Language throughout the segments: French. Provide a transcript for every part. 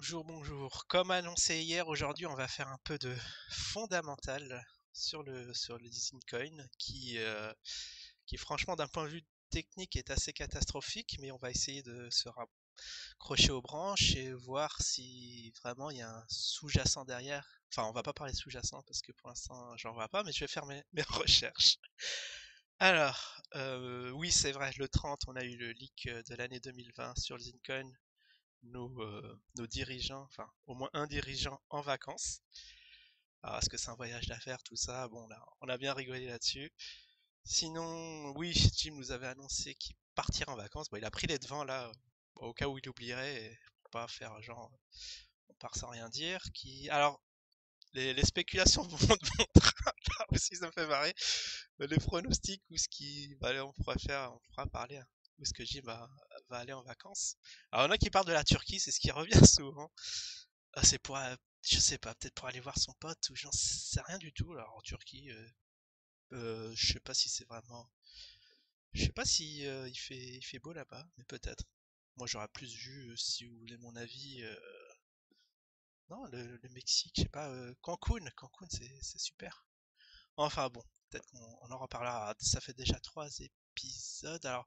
Bonjour, bonjour. Comme annoncé hier, aujourd'hui, on va faire un peu de fondamental sur le Coin qui franchement, d'un point de vue technique, est assez catastrophique, mais on va essayer de se raccrocher aux branches et voir si vraiment il y a un sous-jacent derrière. Enfin, on va pas parler sous-jacent parce que pour l'instant, j'en vois pas, mais je vais faire mes recherches. Alors, oui, c'est vrai, le 30, on a eu le leak de l'année 2020 sur le Coin, nos dirigeants, enfin au moins un dirigeant en vacances. Alors est-ce que c'est un voyage d'affaires, tout ça? Bon, là, on a bien rigolé là-dessus. Sinon, oui, Jim nous avait annoncé qu'il partirait en vacances. Bon, il a pris les devants là, au cas où il oublierait, et pour pas faire genre on part sans rien dire. Alors, les spéculations vont de mon train, là aussi ça me fait marrer. Les pronostics ou ce qui, bah, allez, on pourra parler, hein, où est-ce que Jim va aller en vacances. Alors, il y en a qui parlent de la Turquie, c'est ce qui revient souvent. Ah, c'est pour, je sais pas, peut-être pour aller voir son pote ou j'en sais rien du tout. Alors en Turquie, je sais pas si c'est vraiment, je sais pas si il fait beau là-bas, mais peut-être. Moi j'aurais plus vu, si vous voulez mon avis, non, le Mexique, je sais pas, Cancun, Cancun c'est super. Enfin bon, peut-être qu'on en reparlera. Ça fait déjà 3 épisodes. Alors,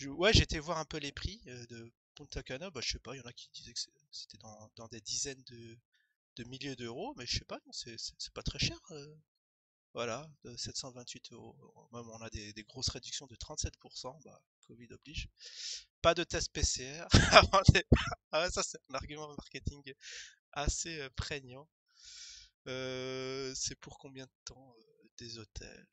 ouais, j'ai été voir un peu les prix de Punta Cana. Bah, je sais pas, il y en a qui disaient que c'était dans des dizaines de milliers d'euros, mais je sais pas, non, c'est pas très cher. Voilà, de 728 euros. Même on a des grosses réductions de 37%, bah, Covid oblige. Pas de test PCR avant le départ. Ah ouais, ça c'est un argument marketing assez prégnant. C'est pour combien de temps des hôtels?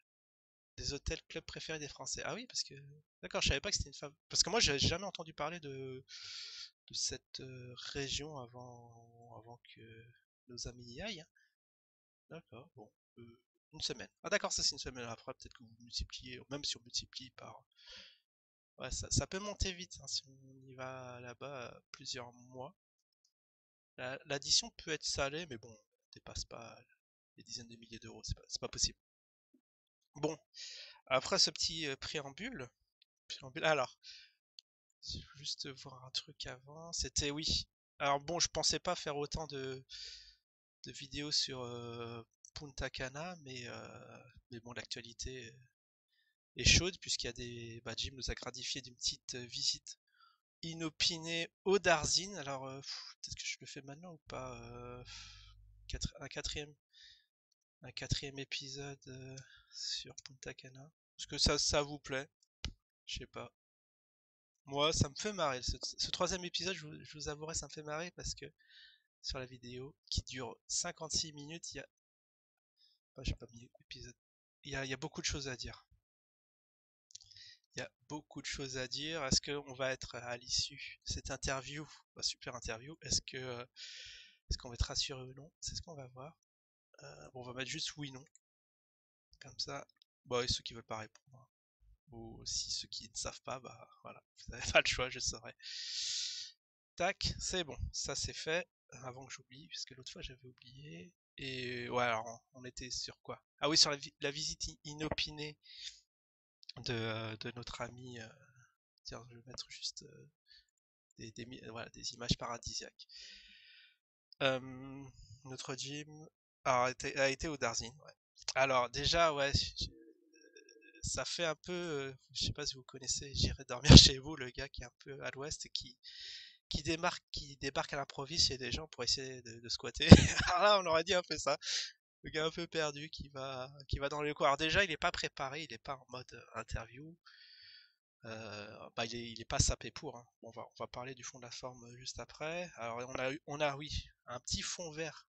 Des hôtels club préférés des Français. Ah oui, parce que. D'accord, je savais pas que c'était une femme. Parce que moi, j'avais jamais entendu parler de cette région avant que nos amis y aillent, hein. D'accord, bon. Une semaine. Ah d'accord, ça c'est une semaine. Après, peut-être que vous multipliez, même si on multiplie par. Ouais, ça peut monter vite hein, si on y va là-bas plusieurs mois. L'addition peut être salée, mais bon, on dépasse pas les dizaines de milliers d'euros, c'est pas possible. Bon, après ce petit préambule, alors, juste voir un truc avant, c'était oui. Alors bon, je pensais pas faire autant de vidéos sur Punta Cana, mais bon, l'actualité est chaude puisqu'il y a bah, Jim nous a gratifié d'une petite visite inopinée au Darzine. Alors, peut-être que je le fais maintenant ou pas, un quatrième, un quatrième épisode sur Punta Cana. Est-ce que ça vous plaît? Je sais pas. Moi, ça me fait marrer. Ce troisième épisode, je vous avouerai, ça me fait marrer parce que sur la vidéo, qui dure 56 minutes, il y a. Bah, j'ai pas mis épisode. Il y a beaucoup de choses à dire. Il y a beaucoup de choses à dire. Est-ce qu'on va être à l'issue de cette interview, bah, super interview, est-ce qu'on va être rassuré ou non? C'est ce qu'on va voir. Bon, on va mettre juste oui, non. Comme ça. Bon, et ceux qui veulent pas répondre, hein. Ou si ceux qui ne savent pas, bah voilà, vous n'avez pas le choix, je saurais. Tac, c'est bon, ça c'est fait. Avant que j'oublie, puisque l'autre fois j'avais oublié. Et ouais, alors on était sur quoi? Ah oui, sur la visite inopinée de notre ami. Tiens, je vais mettre juste voilà, des images paradisiaques. Euh, Notre gym a été au Darzine, ouais. Alors déjà, ouais, ça fait un peu, je sais pas si vous connaissez, j'irai dormir chez vous, le gars qui est un peu à l'ouest et qui débarque à l'improviste chez des gens pour essayer de squatter. Alors là, on aurait dit un peu ça. Le gars un peu perdu qui va dans le coin. Alors déjà, il est pas préparé, il est pas en mode interview. Bah, il est pas sapé pour, hein. On va parler du fond de la forme juste après. Alors oui, un petit fond vert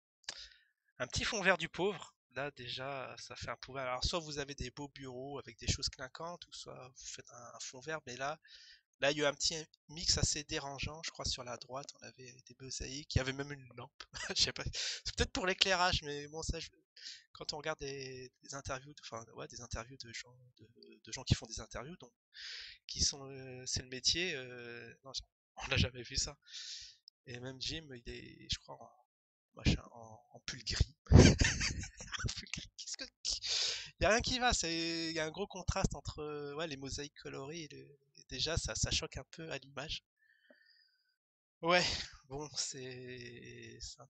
du pauvre. Là déjà, ça fait un pauvre. Alors soit vous avez des beaux bureaux avec des choses clinquantes, ou soit vous faites un fond vert. Mais là, il y a eu un petit mix assez dérangeant. Je crois sur la droite, on avait des mosaïques. Il y avait même une lampe. Je sais pas. C'est peut-être pour l'éclairage, mais bon, quand on regarde des interviews, enfin ouais, des interviews de gens qui font des interviews, donc qui sont, c'est le métier. Non, on n'a jamais vu ça. Et même Jim, il est, je crois, en pull gris. Qu'est-ce que, il y a rien qui va. Il y a un gros contraste entre ouais, les mosaïques colorées et déjà ça choque un peu à l'image. Ouais, bon, c'est un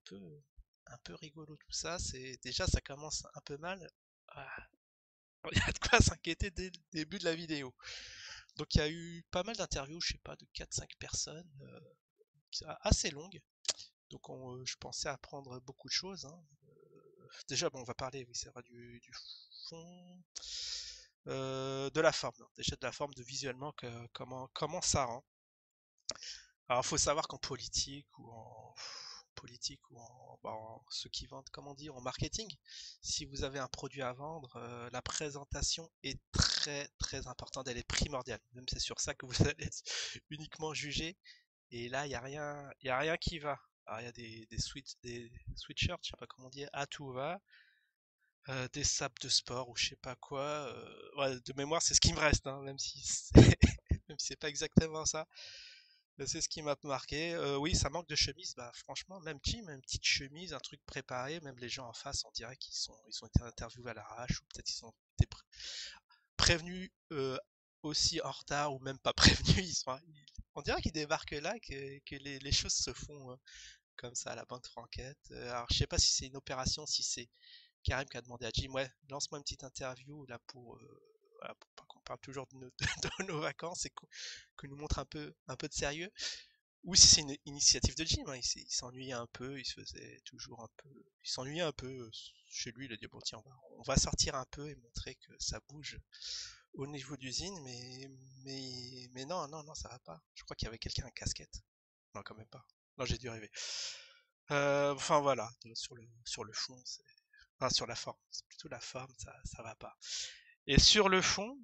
peu rigolo tout ça. C'est déjà ça commence un peu mal. Ah, il y a de quoi s'inquiéter dès le début de la vidéo. Donc il y a eu pas mal d'interviews, je sais pas, de 4-5 personnes, assez longues. Donc je pensais apprendre beaucoup de choses, hein. Déjà, bon, on va parler, oui, c'est vrai, du fond, de la forme. Non, déjà de la forme, de visuellement, comment ça rend. Alors, il faut savoir qu'en politique ou en ceux qui vendent, comment dire, en marketing, si vous avez un produit à vendre, la présentation est très très importante, elle est primordiale. Même c'est sur ça que vous allez être uniquement jugé. Et là, il y a rien qui va. Alors, il y a des sweatshirts, je sais pas comment dire, à tout va, des sapes de sport ou je sais pas quoi. Ouais, de mémoire, c'est ce qui me reste, hein, même si c'est même si c'est pas exactement ça. C'est ce qui m'a marqué. Oui, ça manque de chemise. Bah, franchement, même Jim, une petite chemise, un truc préparé. Même les gens en face, on dirait ils ont été interviewés à l'arrache ou peut-être ils ont été prévenus aussi en retard ou même pas prévenus. On dirait qu'ils débarquent là, que les choses se font comme ça à la banque franquette. Alors, je sais pas si c'est une opération, si c'est Karim qui a demandé à Jim, ouais, lance-moi une petite interview là voilà, pour pas qu'on parle toujours de nos vacances et qu'on nous montre un peu de sérieux. Ou si c'est une initiative de Jim, hein, il s'ennuyait un peu, il se faisait toujours un peu, il s'ennuyait un peu chez lui, il a dit bon tiens, on va sortir un peu et montrer que ça bouge au niveau d'usine, mais non, non, non, ça va pas. Je crois qu'il y avait quelqu'un en casquette. Non, quand même pas. Non, j'ai dû rêver. Enfin voilà, sur le fond, enfin sur la forme, c'est plutôt la forme, ça va pas. Et sur le fond,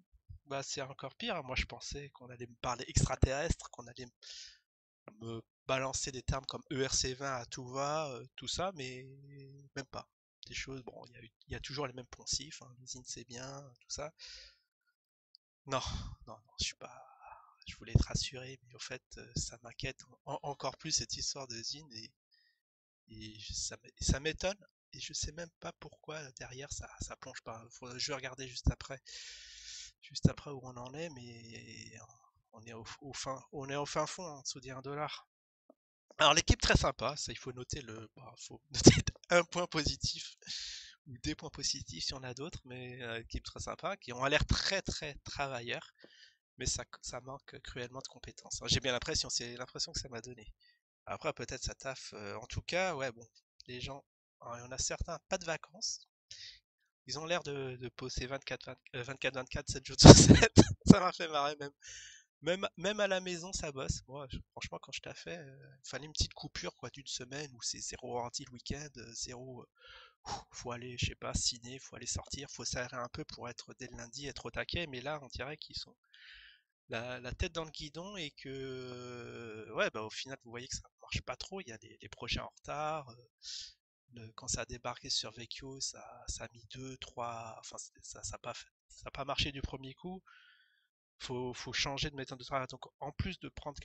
bah c'est encore pire, hein. Moi je pensais qu'on allait me parler extraterrestre, qu'on allait me balancer des termes comme ERC20 à tout va, tout ça, mais même pas. Des choses, bon, il y a toujours les mêmes poncifs, hein, l'usine c'est bien, tout ça. Non, non, non, je suis pas. Je voulais être rassuré, mais au fait, ça m'inquiète encore plus cette histoire d'usine et ça m'étonne et je sais même pas pourquoi derrière ça plonge pas. Je vais regarder juste après où on en est, mais on est on est au fin fond, en dessous des 1 $. Alors l'équipe très sympa, ça il faut noter faut noter un point positif ou des points positifs si on a d'autres, mais équipe très sympa qui ont l'air très très travailleurs, mais ça manque cruellement de compétences. J'ai bien l'impression, c'est l'impression que ça m'a donné. Après peut-être ça taffe, en tout cas ouais bon, les gens, alors, il y en a certains pas de vacances, ils ont l'air de bosser 24/24, 7 jours sur 7. Ça m'a fait marrer même à la maison, ça bosse. Moi, franchement, quand je taffais, il fallait une petite coupure quoi, d'une semaine où c'est zéro ordi le week-end, zéro. Faut aller, je sais pas, ciné, faut aller sortir, faut s'aérer un peu pour être dès le lundi, être au taquet. Mais là, on dirait qu'ils sont la tête dans le guidon et que, ouais, bah au final, vous voyez que ça marche pas trop. Il y a les projets en retard. Quand ça a débarqué sur Vecchio, ça a mis 2, 3. Enfin, ça a pas marché du premier coup. Faut changer de méthode de travail. Donc, en plus de prendre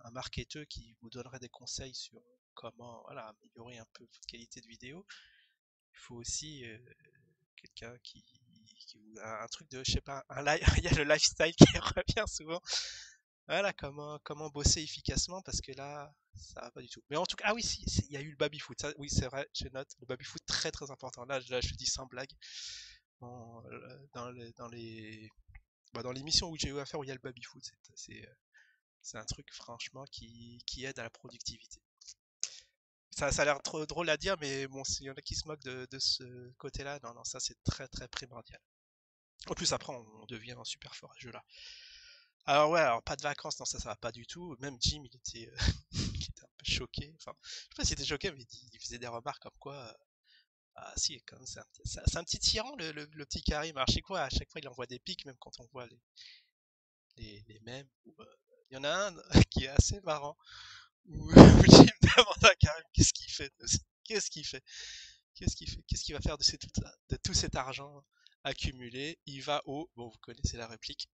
un marketeur qui vous donnerait des conseils sur comment, voilà, améliorer un peu votre qualité de vidéo, il faut aussi quelqu'un qui un truc de, je sais pas, il y a le lifestyle qui revient souvent. Voilà, comment bosser efficacement parce que là, ça va pas du tout. Mais en tout cas, ah oui, si, il y a eu le baby-foot. Ça, oui, c'est vrai, je note. Le baby-foot, très très important. Là, je dis sans blague. Dans l'émission où j'ai eu à faire où il y a le baby-foot, c'est un truc franchement qui aide à la productivité. Ça a l'air trop drôle à dire, mais bon, s'il y en a qui se moquent de ce côté-là, non, non, ça c'est très très primordial. En plus, après, on devient super fort à ce jeu-là. Alors ouais, alors pas de vacances, non, ça va pas du tout. Même Jim, il était un peu choqué. Enfin, je sais pas s'il était choqué, mais il faisait des remarques comme quoi, ah si, quand même, c'est un petit tyran, le petit Karim. Alors je sais quoi, à chaque fois il envoie des pics, même quand on voit les mèmes. Il y en a un qui est assez marrant, où Jim demande à Karim qu'est-ce qu'il fait, qu'est-ce qu'il fait, qu'est-ce qu'il va faire de tout cet argent accumulé. Il va bon vous connaissez la réplique.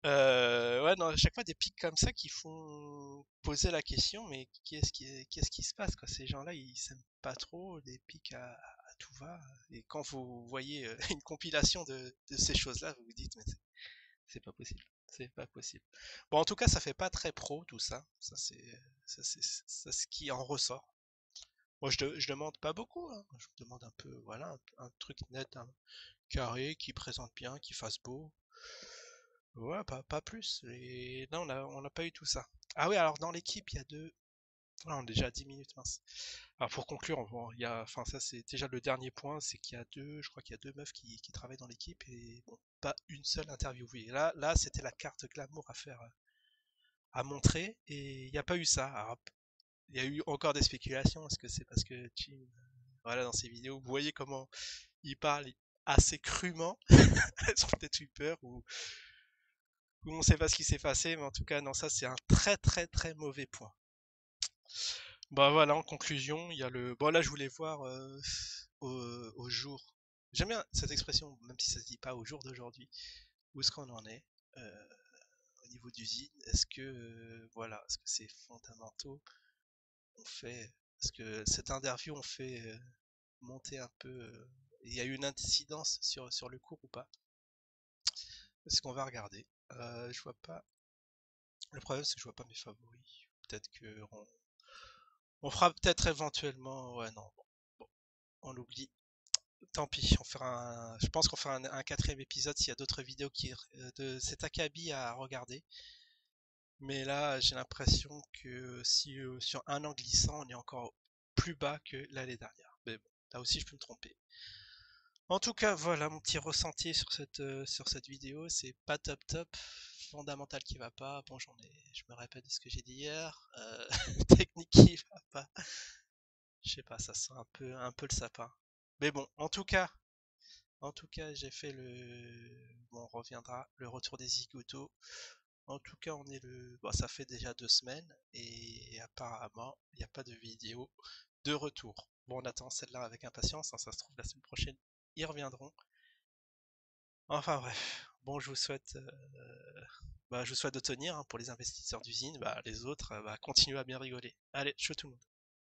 Ouais, non, à chaque fois des pics comme ça qui font poser la question, mais qu'est-ce qui se passe, quoi? Ces gens-là, ils s'aiment pas trop, des pics à tout va. Et quand vous voyez une compilation de ces choses-là, vous vous dites, mais c'est pas possible. C'est pas possible. Bon, en tout cas, ça fait pas très pro tout ça. Ça, c'est ce qui en ressort. Moi, je demande pas beaucoup, hein. Je demande un peu, voilà, un truc net, un carré, qui présente bien, qui fasse beau. Ouais, pas plus. Et non, on n'a pas eu tout ça. Ah oui, alors dans l'équipe, il y a deux. Ah, on est déjà à 10 minutes, mince. Alors pour conclure, bon, enfin ça c'est déjà le dernier point, c'est qu'il y a je crois qu'il y a deux meufs qui travaillent dans l'équipe et bon, pas une seule interviewée. Et là, c'était la carte glamour à faire, à montrer et il n'y a pas eu ça. Alors, il y a eu encore des spéculations. Est-ce que c'est parce que Jim, voilà, dans ses vidéos, vous voyez comment il parle assez crûment sur peut-être eu peur ou on sait pas ce qui s'est passé, mais en tout cas, non, ça c'est un très très très mauvais point. Bah voilà, en conclusion, il y a le. Bon là, je voulais voir au jour. J'aime bien cette expression, même si ça se dit pas au jour d'aujourd'hui. Où est-ce qu'on en est au niveau d'usine? Est-ce que voilà, est-ce que c'est fondamentaux? On fait. Est-ce que cette interview on fait monter un peu? Il y a eu une incidence sur le cours ou pas? Est-ce qu'on va regarder? Je vois pas. Le problème c'est que je vois pas mes favoris. Peut-être que on fera peut-être éventuellement. Ouais non. Bon, on l'oublie. Tant pis, je pense qu'on fera un quatrième épisode s'il y a d'autres vidéos de cet acabit à regarder. Mais là, j'ai l'impression que si sur un an glissant, on est encore plus bas que l'année dernière. Mais bon, là aussi, je peux me tromper. En tout cas, voilà mon petit ressenti sur cette vidéo. C'est pas top top, fondamental qui va pas. Bon, je me répète de ce que j'ai dit hier. Technique qui va pas. Je sais pas, ça sent un peu le sapin. Mais bon, en tout cas, j'ai fait bon, on reviendra, le retour des zigotos. En tout cas, bon, ça fait déjà 2 semaines et apparemment, il n'y a pas de vidéo de retour. Bon, on attend celle-là avec impatience, hein, ça se trouve la semaine prochaine, ils reviendront. Enfin bref, bon, je vous souhaite de tenir, hein, pour les investisseurs d'usine, bah, les autres, bah, continuez à bien rigoler. Allez, ciao tout le monde.